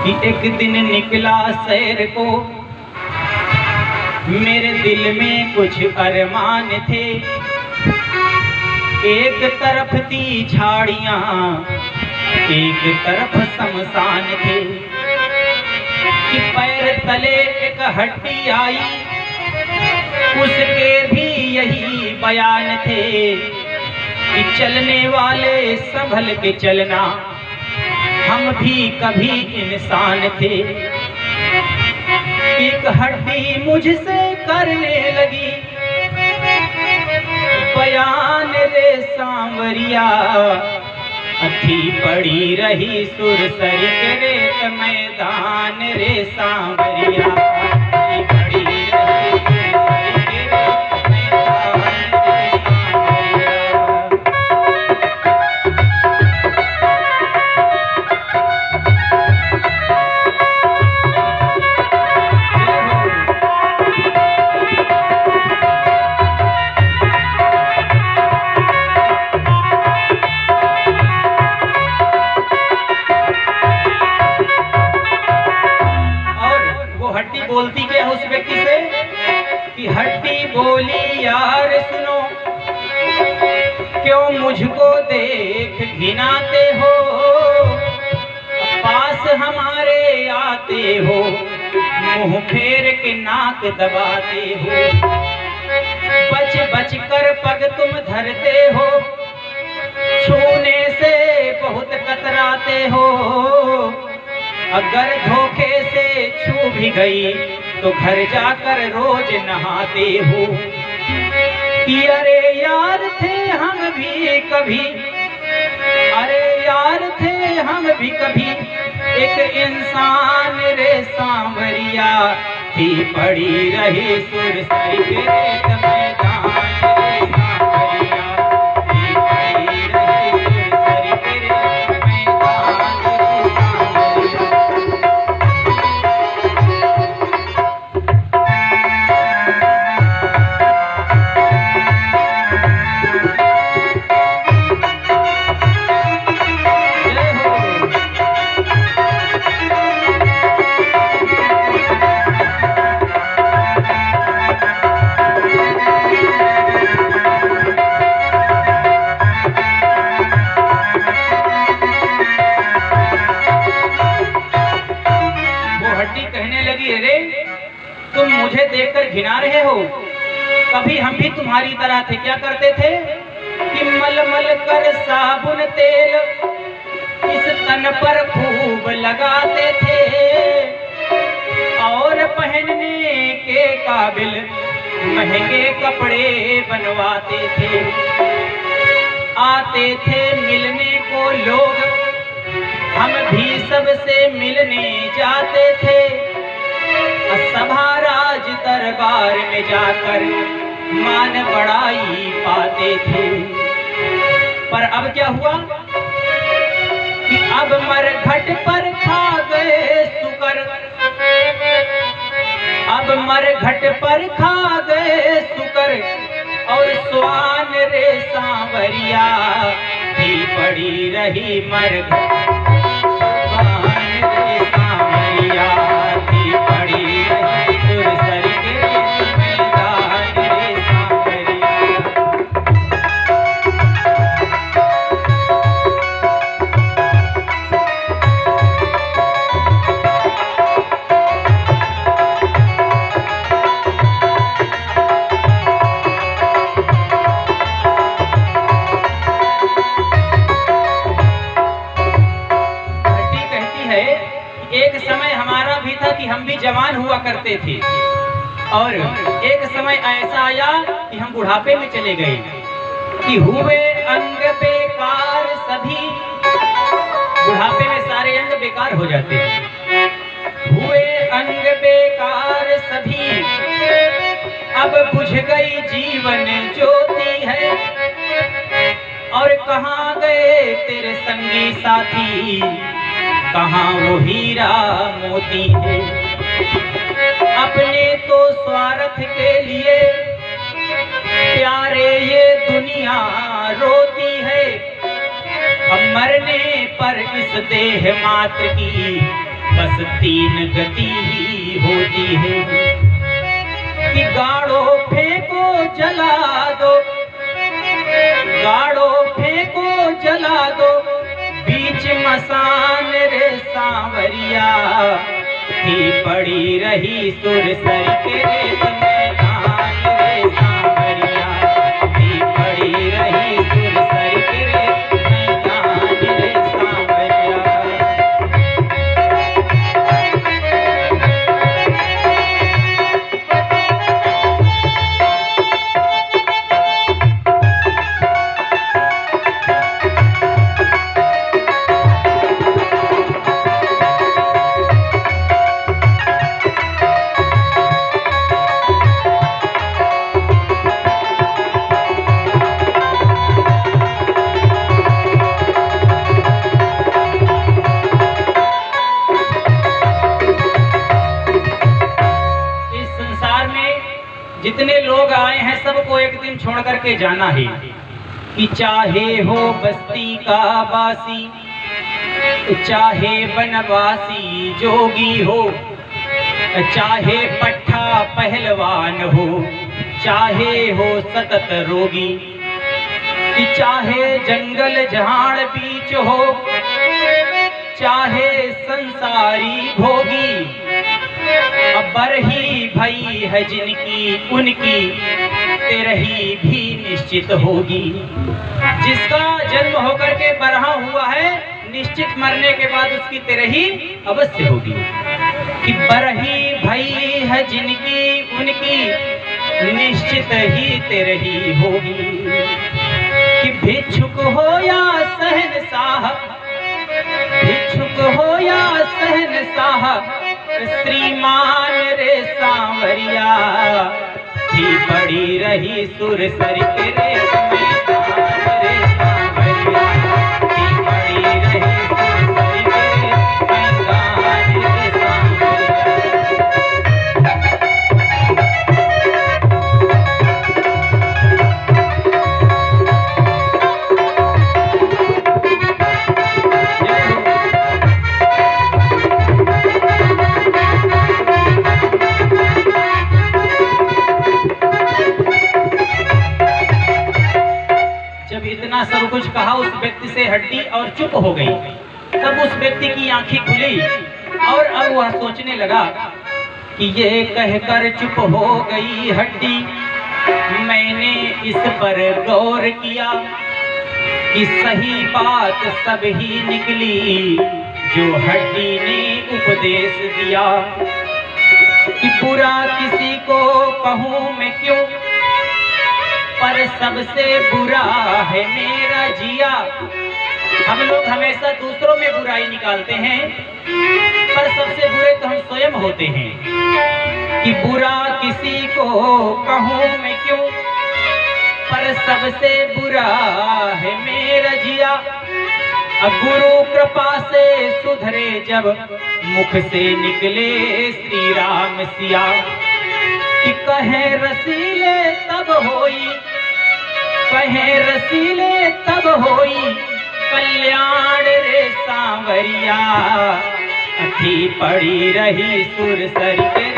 कि एक दिन निकला सैर को, मेरे दिल में कुछ अरमान थे। एक तरफ थी झाड़ियां, एक तरफ शमशान थे। कि पैर तले एक हड्डी आई, उसके भी यही बयान थे कि चलने वाले संभल के चलना, हम भी कभी इंसान थे। एक हड्डी मुझसे करने लगी बयान रे सांवरिया, अथी पड़ी रही सुरसरी के रेत मैदान रे सांवरिया, अथी पड़ी रही सुरसरी के रेत मैदान रे सांवरिया। बोलती क्या उस व्यक्ति से कि हड्डी बोली यार सुनो, क्यों मुझको देख घिनाते हो, पास हमारे आते हो, मुंह फेर के नाक दबाते हो, बच बच कर पग तुम धरते हो, छूने से बहुत कतराते हो, अगर धोखे से छू भी गई तो घर जाकर रोज नहाते हो। कि अरे यार थे हम भी कभी, अरे यार थे हम भी कभी, एक इंसान रे सांवरिया, थी पड़ी रही सुरसरी के रेत मैदान रे सांवरिया, थी पड़ी रही सुरसरी के रेत मैदान रे सांवरिया। तुम मुझे देखकर घिना रहे हो, कभी हम भी तुम्हारी तरह थे। क्या करते थे कि मल मल कर साबुन तेल इस तन पर खूब लगाते थे, और पहनने के काबिल महंगे कपड़े बनवाते थे। आते थे मिलने को लोग, हम भी सबसे मिलने जाते थे, सभा राज दरबार में जाकर मान बढ़ाई पाते थे। पर अब क्या हुआ कि अब मरघट पर खा गए सुकर, अब मरघट पर खा गए सुकर, और स्वान रे सांवरिया, भी पड़ी रही मरघट स्वान रे सांवरिया, भी पड़ी रही सुरसरी के रेत मैदान रे सांवरिया। एक समय हमारा भी था कि हम भी जवान हुआ करते थे, और एक समय ऐसा आया कि हम बुढ़ापे में चले गए, कि हुए अंग बेकार सभी, बुढ़ापे में सारे अंग बेकार हो जाते हैं। हुए अंग बेकार सभी, अब बुझ गई जीवन ज्योति है, और कहाँ गए तेरे संगी साथी, कहाँ वो हीरा मोती है। अपने तो स्वार्थ के लिए प्यारे ये दुनिया रोती है, अब मरने पर इस देह मात्र की बस तीन गति ही होती है कि गाड़ो फेंको जला दो, गाड़ो फेंको जला दो, बीच मसान रे सांवरिया, थी पड़ी रही सुरसर के रेत मैदान रे सांवरिया, थी पड़ी रही सुरसर के रेत मैदान रे सांवरिया। जितने लोग आए हैं सबको एक दिन छोड़ करके जाना है कि चाहे हो बस्ती का बासी, चाहे बनवासी जोगी हो, चाहे पट्ठा पहलवान हो, चाहे हो सतत रोगी, कि चाहे जंगल झाड़ बीच हो, चाहे संसारी भोगी, अबर ही भई है जिनकी उनकी तेरही भी निश्चित होगी। जिसका जन्म होकर के बरहा हुआ है निश्चित मरने के बाद उसकी तेरही अवश्य होगी। कि बरही भई है जिनकी उनकी निश्चित ही तेरही होगी। कि भिक्षुक हो या सहनशाह, भिक्षुक हो या सहनशाह, श्रीमान रे सांवरिया, थी पड़ी रही सुरसर के रेत मैदान रे सांवरिया, थी पड़ी रही सुरसर के रेत मैदान रे सांवरिया। सब कुछ कहा, उस व्यक्ति से हड्डी और चुप हो गई। तब उस व्यक्ति की आंखें खुली और अब वह सोचने लगा कि ये कहकर चुप हो गई हड्डी, मैंने इस पर गौर किया कि सही बात सब ही निकली जो हड्डी ने उपदेश दिया। कि बुरा किसी को कहूँ मैं क्यों, पर सबसे बुरा है मेरा जिया। हम लोग हमेशा दूसरों में बुराई निकालते हैं, पर सबसे बुरे तो हम स्वयं होते हैं। कि बुरा किसी को कहूँ मैं क्यों, पर सबसे बुरा है मेरा जिया। गुरु कृपा से सुधरे जब मुख से निकले श्री राम सिया। कि कहे रसीले तब होई, कहे रसीले तब होई, कल्याण रे सांवरिया, थी पड़ी रही सुरसर के